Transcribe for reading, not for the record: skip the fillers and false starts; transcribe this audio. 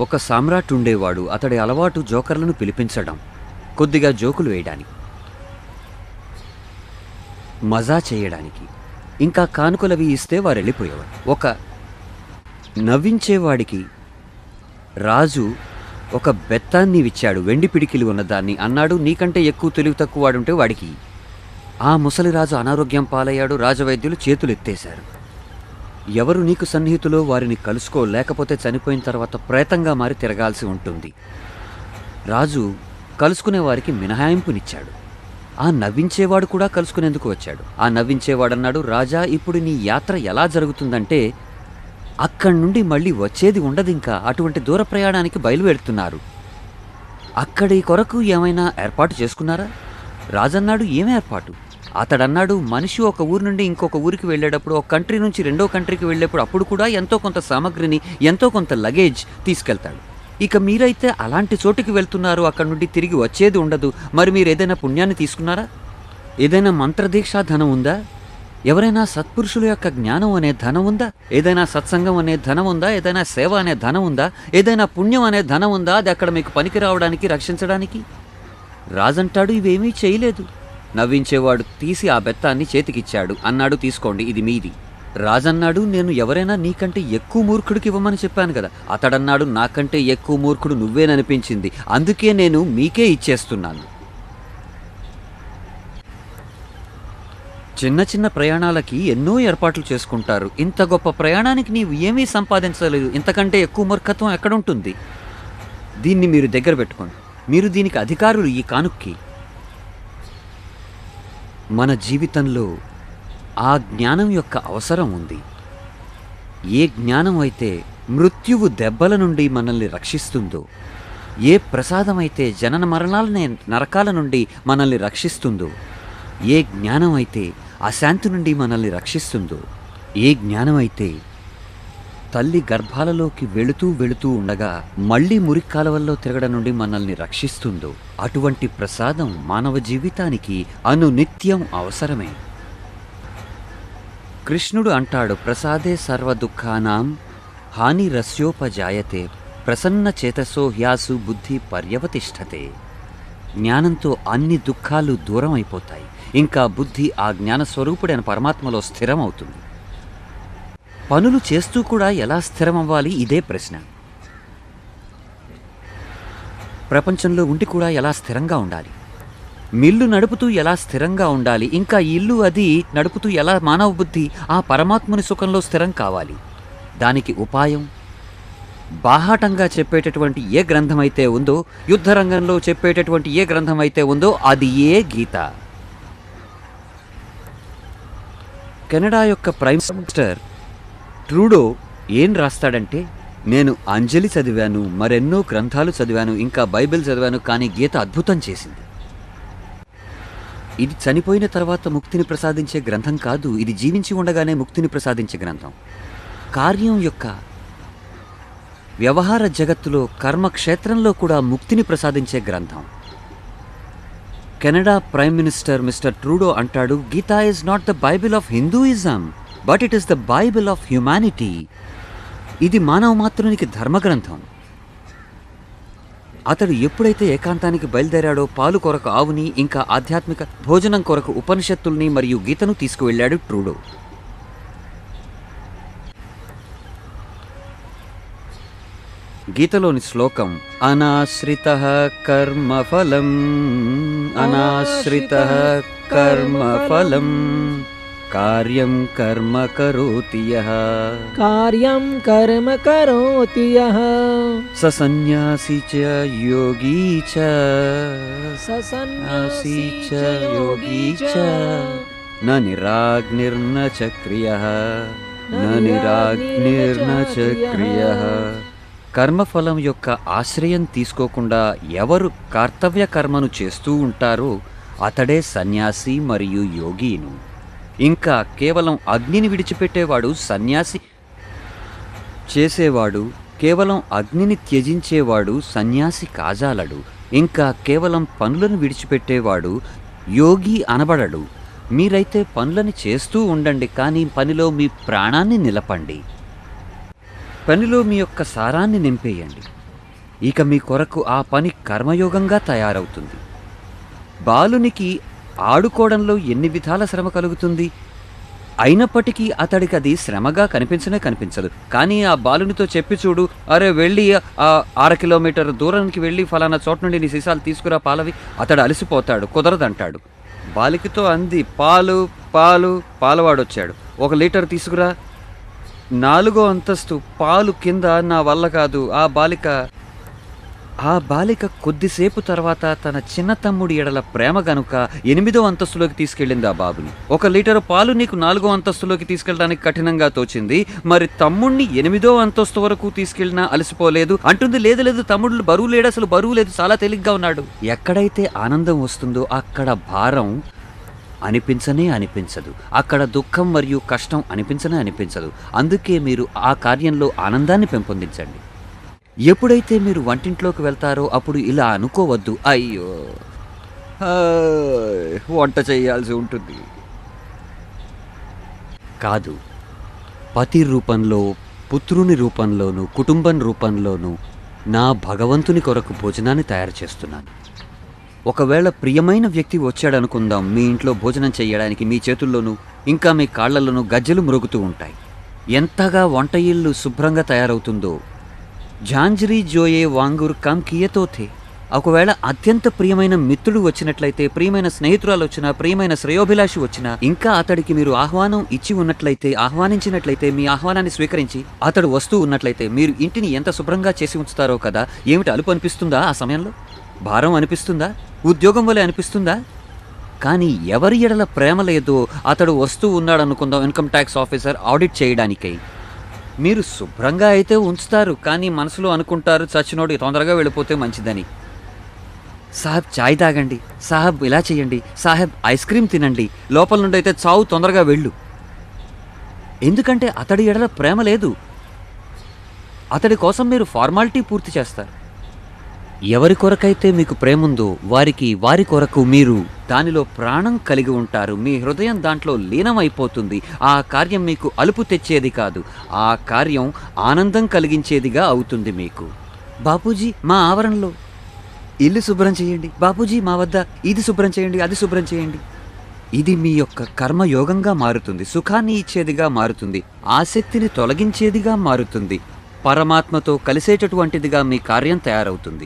ఒక సామ్రాట్ ఉండేవాడు. అతడి అలవాటు జోకర్లను పిలిపించడం, కొద్దిగా జోకులు వేయడానికి, మజా చేయడానికి, ఇంకా కానుకలవి ఇస్తే వారు వెళ్ళిపోయేవారు. ఒక నవ్వించేవాడికి రాజు ఒక బెత్తాన్ని ఇచ్చాడు, వెండి పిడికిలి ఉన్నదాన్ని. అన్నాడు, నీకంటే ఎక్కువ తెలివి తక్కువ వాడుంటే వాడికి. ఆ ముసలిరాజు అనారోగ్యం పాలయ్యాడు. రాజవైద్యులు చేతులు ఎత్తేశారు. ఎవరు నీకు సన్నిహితులో వారిని కలుసుకో, లేకపోతే చనిపోయిన తర్వాత ప్రేతంగా మారి తిరగాల్సి ఉంటుంది. రాజు కలుసుకునే వారికి మినహాయింపునిచ్చాడు. ఆ నవ్వించేవాడు కూడా కలుసుకునేందుకు వచ్చాడు. ఆ నవ్వించేవాడన్నాడు, రాజా, ఇప్పుడు నీ యాత్ర ఎలా జరుగుతుందంటే అక్కడి నుండి మళ్ళీ వచ్చేది ఉండదింకా. అటువంటి దూర ప్రయాణానికి బయలువెడుతున్నారు. అక్కడి కొరకు ఏమైనా ఏర్పాటు చేసుకున్నారా? రాజన్నాడు, ఏం ఏర్పాటు? అతడన్నాడు, మనిషి ఒక ఊరి నుండి ఇంకొక ఊరికి వెళ్ళేటప్పుడు, ఒక కంట్రీ నుంచి రెండో కంట్రీకి వెళ్ళేప్పుడు అప్పుడు కూడా ఎంతో కొంత సామగ్రిని, ఎంతో కొంత లగేజ్ తీసుకెళ్తాడు. ఇక మీరైతే అలాంటి చోటుకి వెళ్తున్నారు, అక్కడి నుండి తిరిగి వచ్చేది ఉండదు. మరి మీరు ఏదైనా పుణ్యాన్ని తీసుకున్నారా? ఏదైనా మంత్రదీక్షా ధనం ఉందా? ఎవరైనా సత్పురుషుల యొక్క జ్ఞానం అనే ధనం ఉందా? ఏదైనా సత్సంగం అనే ధనం ఉందా? ఏదైనా సేవ అనే ధనం ఉందా? ఏదైనా పుణ్యం అనే ధనం ఉందా? అది అక్కడ మీకు పనికి రావడానికి, రక్షించడానికి? రాజంటాడు, ఇవేమీ చేయలేదు. నవ్వించేవాడు తీసి ఆ బెత్తాన్ని చేతికిచ్చాడు. అన్నాడు, తీసుకోండి, ఇది మీది. రాజన్నాడు, నేను ఎవరైనా నీకంటే ఎక్కువ మూర్ఖుడికి ఇవ్వమని చెప్పాను కదా. అతడన్నాడు, నాకంటే ఎక్కువ మూర్ఖుడు నువ్వేననిపించింది, అందుకే నేను మీకే ఇచ్చేస్తున్నాను. చిన్న చిన్న ప్రయాణాలకి ఎన్నో ఏర్పాట్లు చేసుకుంటారు. ఇంత గొప్ప ప్రయాణానికి నీవు ఏమీ సంపాదించలేదు. ఇంతకంటే ఎక్కువ మూర్ఖత్వం ఎక్కడుంటుంది? దీన్ని మీరు దగ్గర పెట్టుకోండి. మీరు దీనికి అధికారులు, ఈ కానుక్కి. మన జీవితంలో ఆ జ్ఞానం యొక్క అవసరం ఉంది. ఏ జ్ఞానం అయితే మృత్యువు దెబ్బల నుండి మనల్ని రక్షిస్తుందో, ఏ ప్రసాదం అయితే జనన మరణాలనే నరకాల నుండి మనల్ని రక్షిస్తుందో, ఏ జ్ఞానం అయితే అశాంతి నుండి మనల్ని రక్షిస్తుందో, ఏ జ్ఞానం అయితే తల్లి గర్భాలలోకి వెళుతూ ఉండగా మళ్లీ మురిక్కాలవల్లో తిరగడం నుండి మనల్ని రక్షిస్తుందో, అటువంటి ప్రసాదం మానవ జీవితానికి అనునిత్యం అవసరమే. కృష్ణుడు అంటాడు, ప్రసాదే సర్వ దుఃఖానాం హానిరస్యోపజాయతే ప్రసన్న చేతసో హ్యాసు బుద్ధి పర్యవతిష్ఠతే. జ్ఞానంతో అన్ని దుఃఖాలు దూరం అయిపోతాయి. ఇంకా బుద్ధి ఆ జ్ఞానస్వరూపుడైన పరమాత్మలో స్థిరమవుతుంది. పనులు చేస్తూ కూడా ఎలా స్థిరమవ్వాలి? ఇదే ప్రశ్న. ప్రపంచంలో ఉండి కూడా ఎలా స్థిరంగా ఉండాలి? మిల్లు నడుపుతూ ఎలా స్థిరంగా ఉండాలి? ఇంకా ఇల్లు అది నడుపుతూ ఎలా మానవ బుద్ధి ఆ పరమాత్ముని సుఖంలో స్థిరం కావాలి? దానికి ఉపాయం బాహాటంగా చెప్పేటటువంటి ఏ గ్రంథం అయితే ఉందో, యుద్ధరంగంలో చెప్పేటటువంటి ఏ గ్రంథం అయితే ఉందో, అది ఏ గీత. కెనడా యొక్క ప్రైమ్ మినిస్టర్ ట్రూడో ఏం రాస్తాడంటే, నేను అంజలి చదివాను, మరెన్నో గ్రంథాలు చదివాను, ఇంకా బైబిల్ చదివాను, కానీ గీత అద్భుతం చేసింది. ఇది చనిపోయిన తర్వాత ముక్తిని ప్రసాదించే గ్రంథం కాదు, ఇది జీవించి ఉండగానే ముక్తిని ప్రసాదించే గ్రంథం. కార్యం యొక్క వ్యవహార జగత్తులో, కర్మక్షేత్రంలో కూడా ముక్తిని ప్రసాదించే గ్రంథం. Canada prime minister mister Trudeau అంటాడు, Gita is not the Bible of Hinduism, but it is the Bible of humanity. ఇది మానవ మాత్రునికి ధర్మగ్రంథం. అతడు ఎప్పుడైతే ఏకాంతానికి బయలుదేరాడో పాలు కొరకు ఆవుని, ఇంకా ఆధ్యాత్మిక భోజనం కొరకు ఉపనిషత్తుల్ని మరియు గీతను తీసుకువెళ్ళాడు ట్రూడో. గీతలోని శ్లోకం, అనాశ్రితః కర్మఫలం, అనాశ్రితః కర్మఫలం, కార్యం కర్మ కరోతి యః, కార్యం కర్మ కరోతి యః, స సన్యాసి చ యోగీ చ, స సన్యాసి చ యోగీ చ, న నిరాగ్నిర్న చ క్రియః, న నిరాగ్నిర్న చ క్రియః. కర్మఫలం యొక్క ఆశ్రయం తీసుకోకుండా ఎవరు కర్తవ్య కర్మను చేస్తూ ఉంటారో అతడే సన్యాసి మరియు యోగీను. ఇంకా కేవలం అగ్నిని విడిచిపెట్టేవాడు సన్యాసి చేసేవాడు, కేవలం అగ్నిని త్యజించేవాడు సన్యాసి కాజాలడు. ఇంకా కేవలం పనులను విడిచిపెట్టేవాడు యోగి అనబడడు. మీరైతే పనులను చేస్తూ ఉండండి, కానీ పనిలో మీ ప్రాణాన్ని నిలపండి. పనిలో మీ యొక్క సారాన్ని నింపేయండి. ఇక మీ కొరకు ఆ పని కర్మయోగంగా తయారవుతుంది. బాలునికి ఆడుకోవడంలో ఎన్ని విధాల శ్రమ కలుగుతుంది, అయినప్పటికీ అతడికి అది శ్రమగా కనిపించనే కనిపించదు. కానీ ఆ బాలునితో చెప్పి చూడు, అరే వెళ్ళి ఆ 6 కిలోమీటర్ దూరానికి వెళ్ళి ఫలానా చోట నుండి నీ సీసాలు తీసుకురా పాలవి, అతడు అలసిపోతాడు, కుదరదంటాడు. బాలికతో అంది, పాలు పాలు పాలవాడొచ్చాడు, 1 లీటర్ తీసుకురా. 4వ అంతస్తు, పాలు కింద, నా వల్ల కాదు. ఆ బాలిక కొద్దిసేపు తర్వాత తన చిన్న తమ్ముడి ఎడల ప్రేమ గనుక 8వ అంతస్తులోకి తీసుకెళ్ళింది ఆ బాబుని. 1 లీటర్ పాలు నీకు 4వ అంతస్తులోకి తీసుకెళ్ళడానికి కఠినంగా తోచింది, మరి తమ్ముడిని 8వ అంతస్తు వరకు తీసుకెళ్ళినా అలసిపోలేదు అంటుంది. లేదు లేదు, తమ్ముడు బరువు లేడు, అసలు బరువు లేదు, చాలా తేలిగ్గా ఉన్నాడు. ఎక్కడైతే ఆనందం వస్తుందో అక్కడ భారం అనిపించనే అనిపించదు, అక్కడ దుఃఖం మరియు కష్టం అనిపించనే అనిపించదు. అందుకే మీరు ఆ కార్యంలో ఆనందాన్ని పెంపొందించండి. ఎప్పుడైతే మీరు వంటింట్లోకి వెళ్తారో అప్పుడు ఇలా అనుకోవద్దు, అయ్యో వంట చేయాల్సి ఉంటుంది. కాదు, పతి రూపంలో, పుత్రుని రూపంలోనూ, కుటుంబం రూపంలోనూ నా భగవంతుని కొరకు భోజనాన్ని తయారు చేస్తున్నాను. ఒకవేళ ప్రియమైన వ్యక్తి వచ్చాడనుకుందాం, మీ ఇంట్లో భోజనం చేయడానికి మీ చేతుల్లోనూ ఇంకా మీ కాళ్లలోనూ గజ్జెలు మ్రోగుతూ ఉంటాయి. ఎంతగా వంట ఇల్లు శుభ్రంగా తయారవుతుందో. జాంజ్రీ జోయే వాంగుర్ కమ్ కియతోథే. ఒకవేళ అత్యంత ప్రియమైన మిత్రుడు వచ్చినట్లయితే, ప్రియమైన స్నేహితురాలు వచ్చినా, ప్రియమైన శ్రేయోభిలాషి వచ్చినా, ఇంకా అతడికి మీరు ఆహ్వానం ఇచ్చి ఉన్నట్లయితే, ఆహ్వానించినట్లయితే, మీ ఆహ్వానాన్ని స్వీకరించి అతడు వస్తూ ఉన్నట్లయితే మీరు ఇంటిని ఎంత శుభ్రంగా చేసి ఉంచుతారో కదా. ఏమిటి అలుపు అనిపిస్తుందా ఆ సమయంలో? భారం అనిపిస్తుందా? ఉద్యోగం వలె అనిపిస్తుందా? కానీ ఎవరి ఎడల ప్రేమ లేదో అతడు వస్తూ ఉన్నాడనుకుందాం, ఇన్కమ్ ట్యాక్స్ ఆఫీసర్ ఆడిట్ చేయడానికై, మీరు శుభ్రంగా అయితే ఉంచుతారు, కానీ మనసులో అనుకుంటారు చచ్చినోడు తొందరగా వెళ్ళిపోతే మంచిదని. సాహెబ్ చాయ్ తాగండి, సాహెబ్ ఇలా చేయండి, సాహెబ్ ఐస్ క్రీమ్ తినండి, లోపల నుండి అయితే చావు తొందరగా వెళ్ళు. ఎందుకంటే అతడి ఎడల ప్రేమ లేదు. అతడి కోసం మీరు ఫార్మాలిటీ పూర్తి చేస్తారు. ఎవరి కొరకైతే మీకు ప్రేముందో వారి కొరకు మీరు దానిలో ప్రాణం కలిగి ఉంటారు. మీ హృదయం దాంట్లో లీనమైపోతుంది. ఆ కార్యం మీకు అలుపు తెచ్చేది కాదు, ఆ కార్యం ఆనందం కలిగించేదిగా అవుతుంది మీకు. బాపూజీ మా ఆవరణలో ఇల్లు శుభ్రం చేయండి, బాపూజీ మా వద్ద ఇది శుభ్రం చేయండి, అది శుభ్రం చేయండి. ఇది మీ యొక్క కర్మయోగంగా మారుతుంది, సుఖాన్ని ఇచ్చేదిగా మారుతుంది, ఆసక్తిని తొలగించేదిగా మారుతుంది, పరమాత్మతో కలిసేటటువంటిదిగా మీ కార్యం తయారవుతుంది.